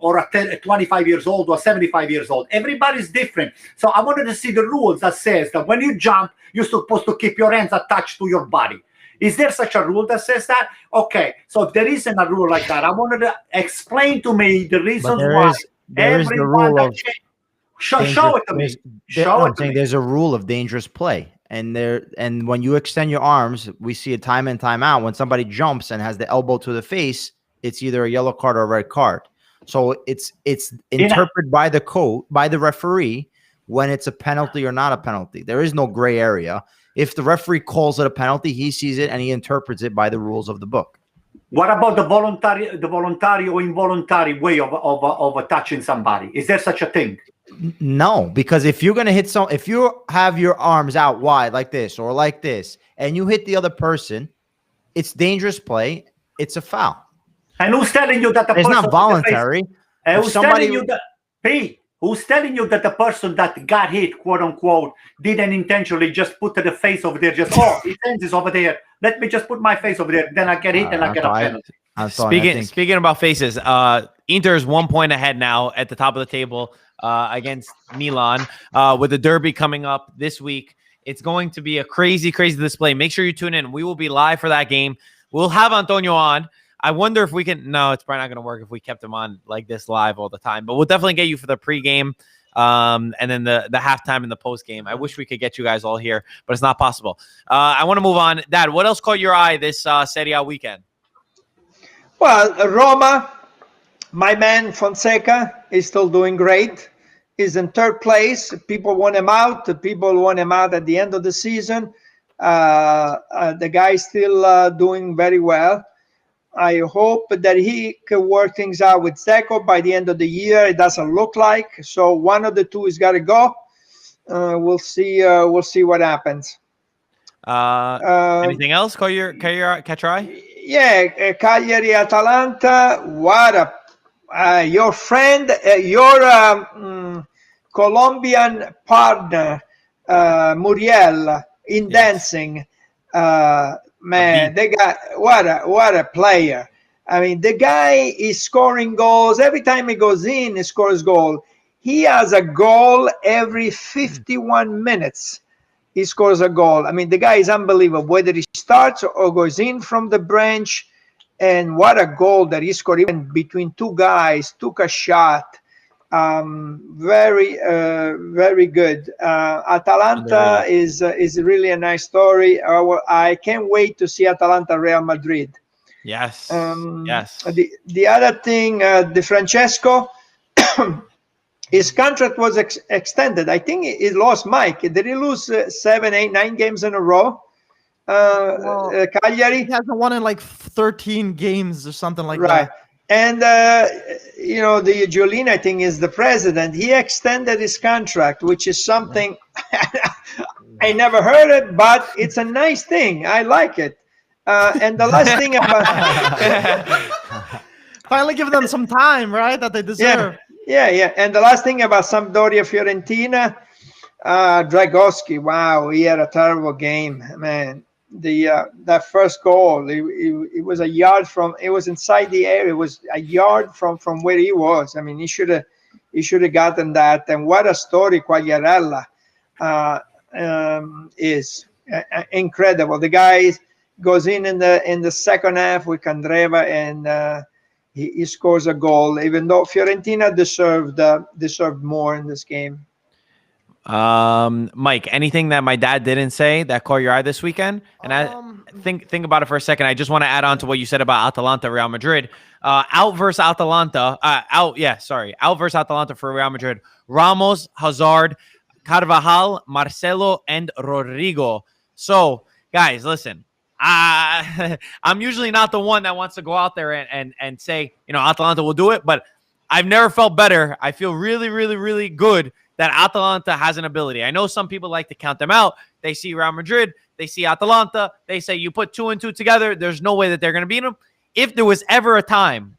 or a 25 years old or 75 years old. Everybody's different. So I wanted to see the rules that says that when you jump, you're supposed to keep your hands attached to your body. Is there such a rule that says that? Okay, so if there isn't a rule like that, I wanted to explain to me the reasons why. There is the rule of show it to me. There's a rule of dangerous play, and when you extend your arms, we see it time in, time out. When somebody jumps and has the elbow to the face, it's either a yellow card or a red card. So it's interpreted by the referee when it's a penalty or not a penalty. There is no gray area. If the referee calls it a penalty, he sees it and he interprets it by the rules of the book. What about the voluntary or involuntary way of touching somebody? Is there such a thing? No, because if you're gonna hit if you have your arms out wide like this or like this, and you hit the other person, it's dangerous play. It's a foul. And who's telling you that it's not voluntary? And who's telling you that? Pete, who's telling you that the person that got hit, quote unquote, didn't intentionally just put the face over there? Just his hands is over there. Let me just put my face over there. Then I get hit and I get a penalty. Speaking about faces, Inter is 1 point ahead now at the top of the table against Milan with the derby coming up this week. It's going to be a crazy display. Make sure you tune in. We will be live for that game. We'll have Antonio on. I wonder if we can. No, it's probably not going to work if we kept him on like this live all the time. But we'll definitely get you for the pregame and then the halftime and the postgame. I wish we could get you guys all here, but it's not possible. I want to move on. Dad, what else caught your eye this Serie A weekend? Well, Roma, my man Fonseca is still doing great. He's in third place. People want him out. People want him out at the end of the season. The guy's still doing very well. I hope that he can work things out with Zeko by the end of the year. It doesn't look like. So one of the two has got to go. We'll see. We'll see what happens. Anything else catch your eye? Yeah, Cagliari Atalanta. What a your friend, your Colombian partner, Muriel in dancing. Man, they got what a player. I mean, the guy is scoring goals. Every time he goes in, he scores goal. He has a goal every 51 minutes. He scores a goal. I mean, the guy is unbelievable. Whether he starts or goes in from the bench, and what a goal that he scored. Even between two guys, took a shot. Very good. Atalanta is really a nice story. I can't wait to see Atalanta Real Madrid. Yes. Yes. The other thing, De Francesco, his contract was extended. I think he lost Mike. Did he lose 7, 8, 9 games in a row? Cagliari. He hasn't won in like 13 games or something like that. Right. And, the Giolini, I think, is the president. He extended his contract, which is something I never heard it, but it's a nice thing. I like it. And the last thing about... Finally give them some time, right, that they deserve. Yeah. And the last thing about Sampdoria Fiorentina, Dragowski, wow, he had a terrible game, man. That first goal, it was a yard from. It was inside the area. It was a yard from where he was. I mean, he should have gotten that. And what a story Quagliarella is incredible. The guy goes in the second half with Candreva and he scores a goal. Even though Fiorentina deserved more in this game. Mike, anything that my dad didn't say that caught your eye this weekend? And I think about it for a second. I just want to add on to what you said about Atalanta, Real Madrid. Out versus Atalanta for Real Madrid. Ramos, Hazard, Carvajal, Marcelo, and Rodrigo. So, guys, listen. I'm usually not the one that wants to go out there and say, Atalanta will do it, but I've never felt better. I feel really, really, really good that Atalanta has an ability. I know some people like to count them out. They see Real Madrid, they see Atalanta, they say you put 2 and 2 together, there's no way that they're going to beat them. If there was ever a time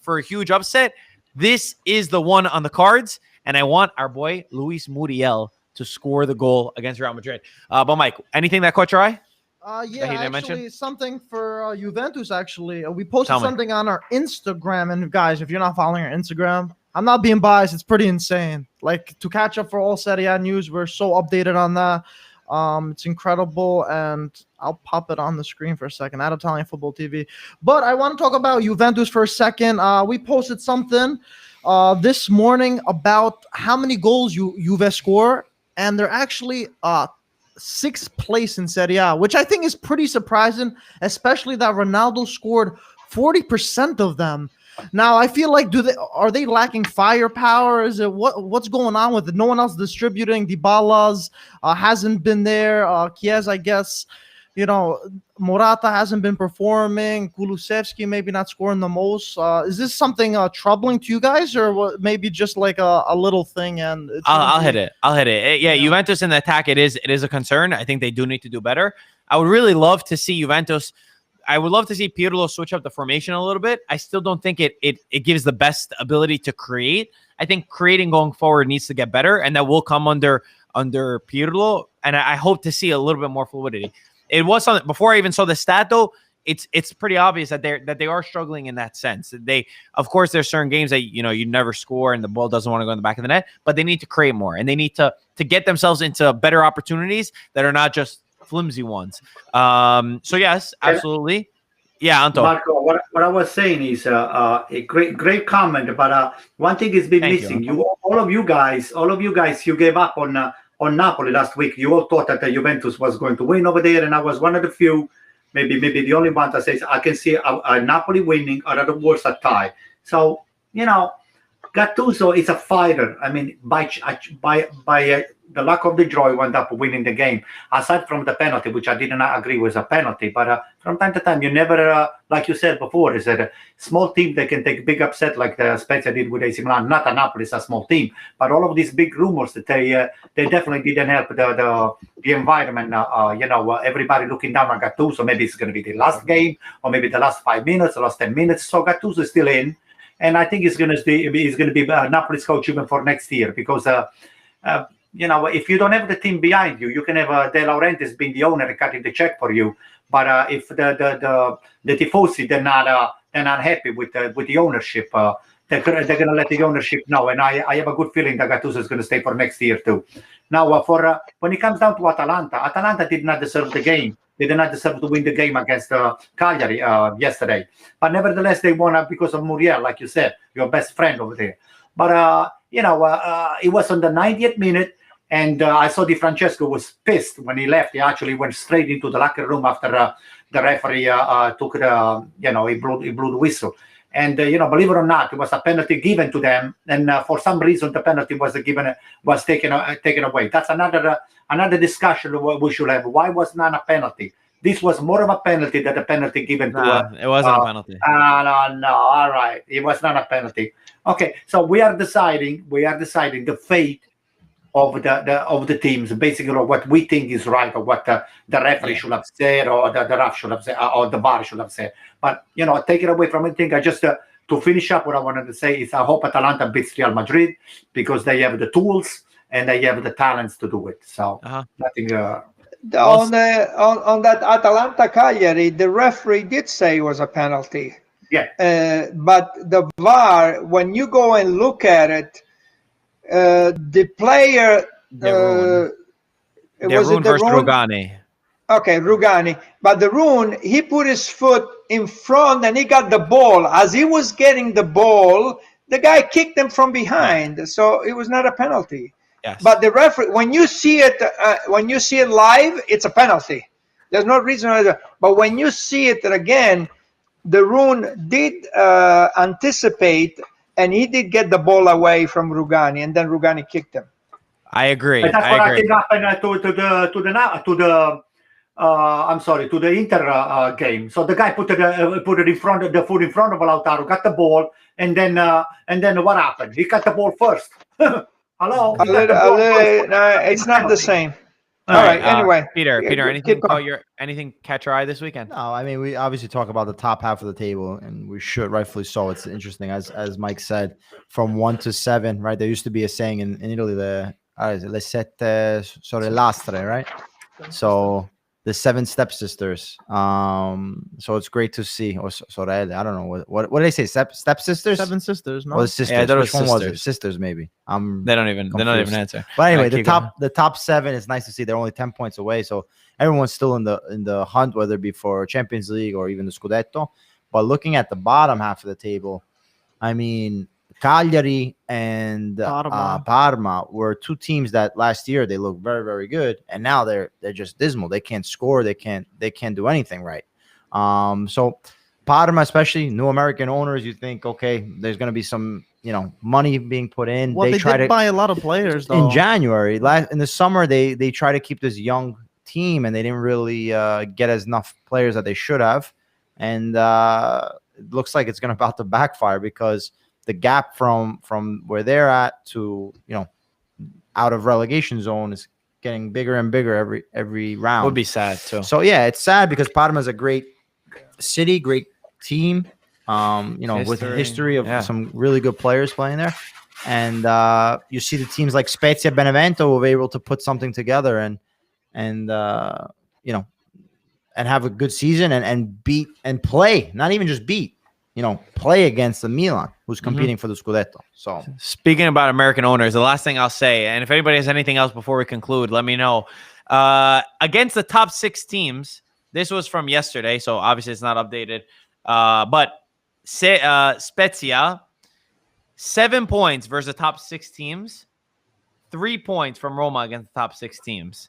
for a huge upset, this is the one on the cards, and I want our boy Luis Muriel to score the goal against Real Madrid. But Mike, anything that caught your eye? Actually, something for Juventus, actually. We posted something on our Instagram, and guys, if you're not following our Instagram, I'm not being biased. It's pretty insane. Like, to catch up for all Serie A news, we're so updated on that. It's incredible, and I'll pop it on the screen for a second at ItalianFootballTV. But I want to talk about Juventus for a second. We posted something this morning about how many goals Juve score and they're actually 6th place in Serie A, which I think is pretty surprising, especially that Ronaldo scored 40% of them. Now I feel like are they lacking firepower? Is it what's going on with it? No one else distributing. Dybala's hasn't been there. Chiesa, I guess, Morata hasn't been performing. Kulusevski maybe not scoring the most. Is this something troubling to you guys, or what, maybe just like a little thing? And I'll hit it. Yeah, Juventus in the attack, it is a concern. I think they do need to do better. I would really love to see Juventus. I would love to see Pirlo switch up the formation a little bit. I still don't think it gives the best ability to create. I think creating going forward needs to get better, and that will come under Pirlo. And I hope to see a little bit more fluidity. It was something before I even saw the stat, though. It's pretty obvious that they are struggling in that sense. Of course, there's certain games that you never score and the ball doesn't want to go in the back of the net, but they need to create more, and they need to get themselves into better opportunities that are not just flimsy ones. So yes, absolutely. Yeah, Anto. Marco, what I was saying is a great comment, but one thing has been missing. All of you guys, you gave up on Napoli last week. You all thought that Juventus was going to win over there, and I was one of the few, maybe the only one that says I can see a Napoli winning, or at the worst a tie. So Gattuso is a fighter. I mean, by the luck of the draw, he wound up winning the game. Aside from the penalty, which I did not agree was a penalty, but from time to time, you never, like you said before, is that a small team that can take big upset like the Spezia did with AC Milan. Not a Napoli, it's a small team, but all of these big rumors that they definitely didn't help the environment. Everybody looking down on Gattuso. Maybe it's going to be the last game, or maybe the last 5 minutes, the last 10 minutes. So Gattuso is still in. And I think he's going to be Napoli's coach even for next year, because if you don't have the team behind you, you can have De Laurentiis being the owner and cutting the check for you. But if the tifosi they're not happy with the ownership, they're going to let the ownership know. And I have a good feeling that Gattuso is going to stay for next year too. Now, when it comes down to Atalanta did not deserve the game. They did not deserve to win the game against Cagliari yesterday. But nevertheless, they won because of Muriel, like you said, your best friend over there. But, it was on the 90th minute, and I saw Di Francesco was pissed when he left. He actually went straight into the locker room after the referee took he blew the whistle. And, believe it or not, it was a penalty given to them. And for some reason, the penalty was taken away. That's another discussion we should have. Why was not a penalty? This was more of a penalty than a penalty given to it wasn't a penalty. No. All right. It was not a penalty. Okay. So we are deciding the fate of the teams, basically what we think is right, or what the referee should have said, or the ref should have said, or the bar should have said. But take it away from anything. I just to finish up, what I wanted to say is I hope Atalanta beats Real Madrid, because they have the tools and they have the talents to do it. So nothing. On that Atalanta Cagliari, the referee did say it was a penalty. Yeah. But the VAR, when you go and look at it, the player De Roon versus Rugani. Okay, Rugani. But De Roon, he put his foot in front and he got the ball. As he was getting the ball, the guy kicked him from behind. So it was not a penalty. Yes. But the referee, when you see it live, it's a penalty. There's no reason. But when you see it again, De Roon did anticipate, and he did get the ball away from Rugani, and then Rugani kicked him. I agree. But that's what I think happened to the Inter game. So the guy put it in front, the foot in front of Lautaro, got the ball, and then what happened? He got the ball first. Hello. No, it's not the same. All right. Anyway, Peter, anything catch your eye this weekend? No, I mean, we obviously talk about the top half of the table, and we should, rightfully so. It's interesting, as Mike said, from 1 to 7. Right, there used to be a saying in Italy, le sette sorellastre, right? So the 7 stepsisters. So it's great to see. Or sorelle, I don't know what did they say. Stepsisters? 7 sisters. No, or sisters. Yeah, which one was it? Sisters, maybe. They don't even answer. But anyway, the top 7 is nice to see. They're only 10 points away, so everyone's still in the hunt, whether it be for Champions League or even the Scudetto. But looking at the bottom half of the table, I mean, Cagliari and Parma. Parma were two teams that last year they looked very, very good, and now they're just dismal. They can't score. They can't do anything right. So Parma, especially new American owners, you think, okay, there's going to be some, money being put in. Well, they try did to buy a lot of players though. in January. In the summer, they try to keep this young team, and they didn't really get enough players that they should have, and it looks like it's about to backfire because the gap from where they're at to out of relegation zone is getting bigger and bigger every round. Would be sad too. So yeah, it's sad because Parma is a great city, great team. With a history of some really good players playing there, and you see the teams like Spezia, Benevento were able to put something together and have a good season and beat and play, not even just beat. Play against the Milan, who's competing for the Scudetto. So, speaking about American owners, the last thing I'll say, and if anybody has anything else before we conclude, let me know. Against the top 6 teams, this was from yesterday, so obviously it's not updated. But Spezia, 7 points versus the top 6 teams, 3 points from Roma against the top 6 teams.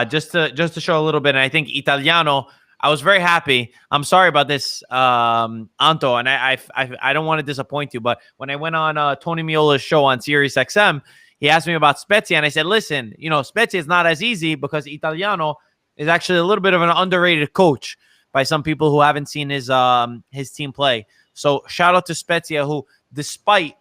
Just to show a little bit, and I think Italiano. I was very happy. I'm sorry about this, Anto, and I don't want to disappoint you, but when I went on Tony Miola's show on Sirius XM, he asked me about Spezia, and I said, listen, Spezia is not as easy because Italiano is actually a little bit of an underrated coach by some people who haven't seen his team play. So shout out to Spezia, who, despite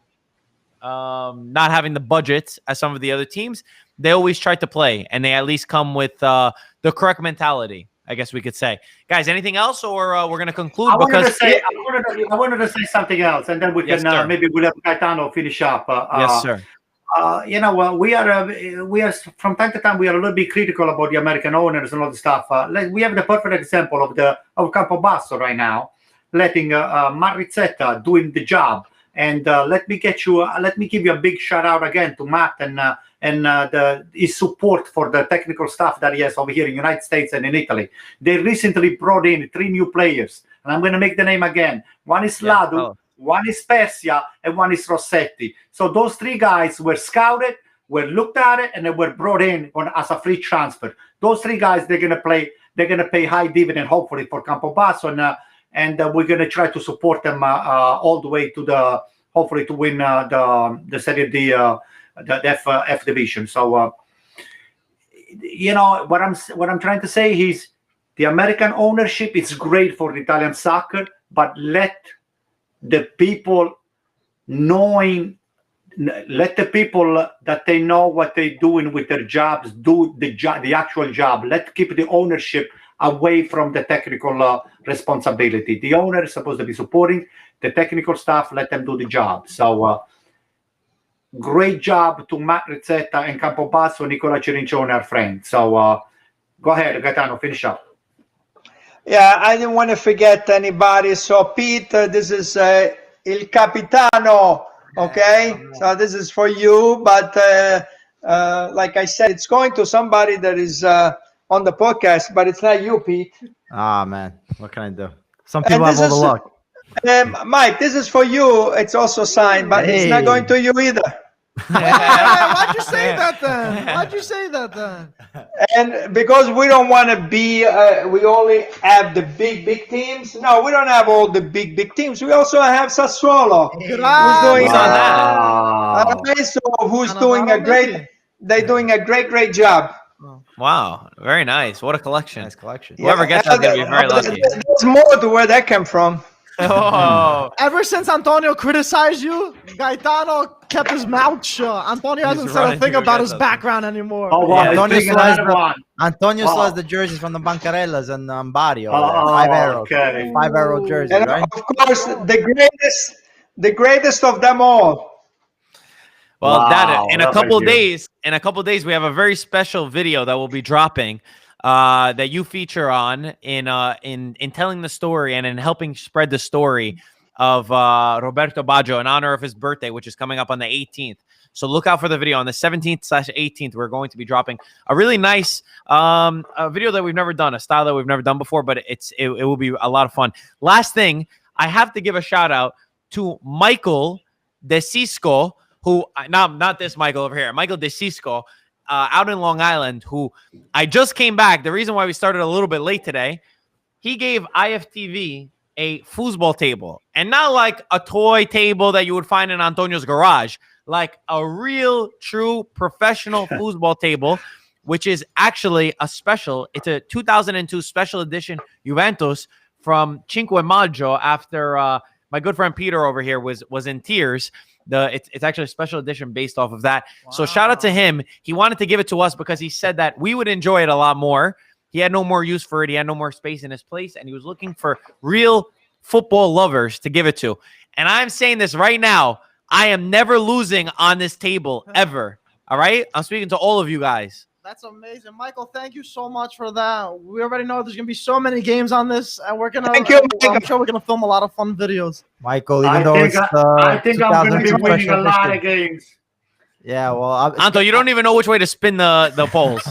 not having the budget as some of the other teams, they always try to play, and they at least come with the correct mentality, I guess we could say. Guys, anything else, or we're going to conclude? I wanted to say something else, and then we can maybe we'll have Gaetano finish up. Yes, sir. We are from time to time we are a little bit critical about the American owners and all the stuff. We have the perfect example of Campobasso right now, letting Marizzetta doing the job. And let me give you a big shout out again to Matt and his support for the technical staff that he has over here in the United States and in Italy. They recently brought in 3 new players, and I'm going to make the name again. One is Ladu, one is Persia, and one is Rossetti. So those 3 guys were scouted, were looked at it, and they were brought in as a free transfer. Those 3 guys, they're going to pay high dividend, hopefully, for Campobasso, and we're going to try to support them all the way to hopefully to win the Serie D, the F division. So, what I'm trying to say is the American ownership is great for Italian soccer, but let the people that they know what they're doing with their jobs do the actual job. Let's keep the ownership away from the technical responsibility. The owner is supposed to be supporting the technical staff. Let them do the job. So great job to Matt Rizzetta and Campobasso, Nicola Cirincione, our friend. So go ahead, Gaetano, finish up. Yeah, I didn't want to forget anybody. So Pete, this is Il Capitano, okay? So this is for you, but like I said, it's going to somebody that is on the podcast, but it's not you, Pete. Ah, man, what can I do? Some people have all the luck. Mike, this is for you. It's also signed, but it's not going to you either. Why'd you say that then? And because we don't want to be, we only have the big teams. No, we don't have all the big teams. We also have Sassuolo, who's doing they're doing a great job. Wow, very nice. What a collection. Nice collection. Whoever gets that's going to be very lucky. There's more to where that came from. Oh. Ever since Antonio criticized you, Gaetano kept his mouth shut. Antonio hasn't said a thing about his background anymore. Oh, wow. Antonio still has the jerseys from the Bancarellas and Barrio. 5 arrows. Okay. 5 arrow jersey, And right? of course, the greatest of them all. Well, wow, that in a couple of days, we have a very special video that will be dropping that you feature on in telling the story and in helping spread the story of Roberto Baggio in honor of his birthday, which is coming up on the 18th. So look out for the video on the 17th/18th. We're going to be dropping a really nice a video that we've never done, a style that we've never done before, but it will be a lot of fun. Last thing, I have to give a shout out to Michael De Cisco, who not this Michael over here, Michael De Cisco, out in Long Island, who I just came back. The reason why we started a little bit late today, he gave IFTV a foosball table, and not like a toy table that you would find in Antonio's garage, like a real, true professional foosball table, which is actually a special. It's a 2002 special edition Juventus from Cinque Maggio. After my good friend Peter over here was in tears. It's actually a special edition based off of that. Wow. So shout out to him. He wanted to give it to us because he said that we would enjoy it a lot more. He had no more use for it. He had no more space in his place, and he was looking for real football lovers to give it to. And I'm saying this right now. I am never losing on this table ever. All right? I'm speaking to all of you guys. That's amazing. Michael, thank you so much for that. We already know there's going to be so many games on this, and we're going to, I'm sure we're going to film a lot of fun videos. Michael, even though it's I think I'm going to be winning a lot of games. Yeah, well, Anto, you don't even know which way to spin the polls.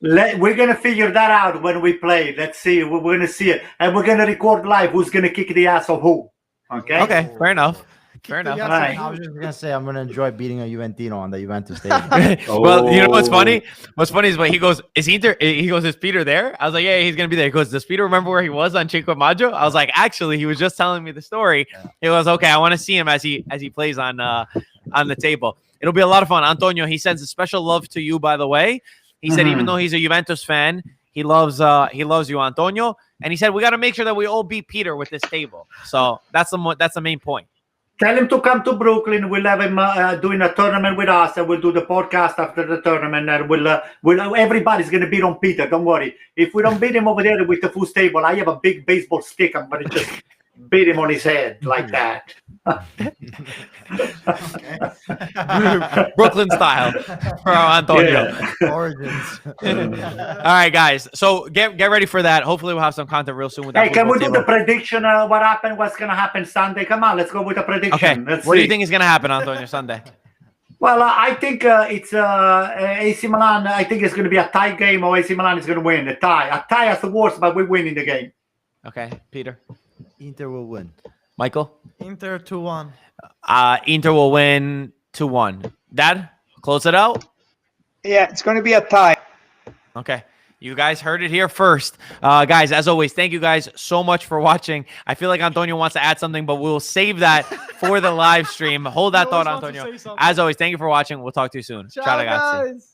We're going to figure that out when we play. Let's see. We're going to see it. And we're going to record live who's going to kick the ass of who. Okay? Okay, fair enough. Fair enough. Right. I was just gonna say I'm gonna enjoy beating a Juventino on the Juventus stage. Well, you know what's funny? What's funny is when he goes, "Is Inter?" He goes, "Is Peter there?" I was like, "Yeah, he's gonna be there." He goes, "Does Peter remember where he was on Cinque Maggio?" I was like, "Actually, he was just telling me the story." Yeah. It was okay. I want to see him as he plays on the table. It'll be a lot of fun. Antonio, he sends a special love to you, by the way. He said even though he's a Juventus fan, he loves you, Antonio, and he said we got to make sure that we all beat Peter with this table. So that's the main point. Tell him to come to Brooklyn. We'll have him doing a tournament with us, and we'll do the podcast after the tournament. And we'll everybody's going to beat on Peter. Don't worry. If we don't beat him over there with the foosball, I have a big baseball stick. I'm going to just beat him on his head like that. Brooklyn style for Antonio. Yeah. Origins. All right, guys. So get ready for that. Hopefully, we'll have some content real soon with that. Hey, can we do the prediction? What happened? What's going to happen Sunday? Come on, let's go with the prediction. Okay. What do you think is going to happen, Antonio, Sunday? Well, I think it's AC Milan. I think it's going to be a tie game, or AC Milan is going to win. A tie at the worst, but we win in the game. Okay, Peter. Inter will win. Michael? Inter 2-1. Inter will win 2-1. Dad, close it out. Yeah, it's going to be a tie. Okay. You guys heard it here first. Guys, as always, thank you guys so much for watching. I feel like Antonio wants to add something, but we'll save that for the live stream. Hold that thought, Antonio. As always, thank you for watching. We'll talk to you soon. Ciao, guys.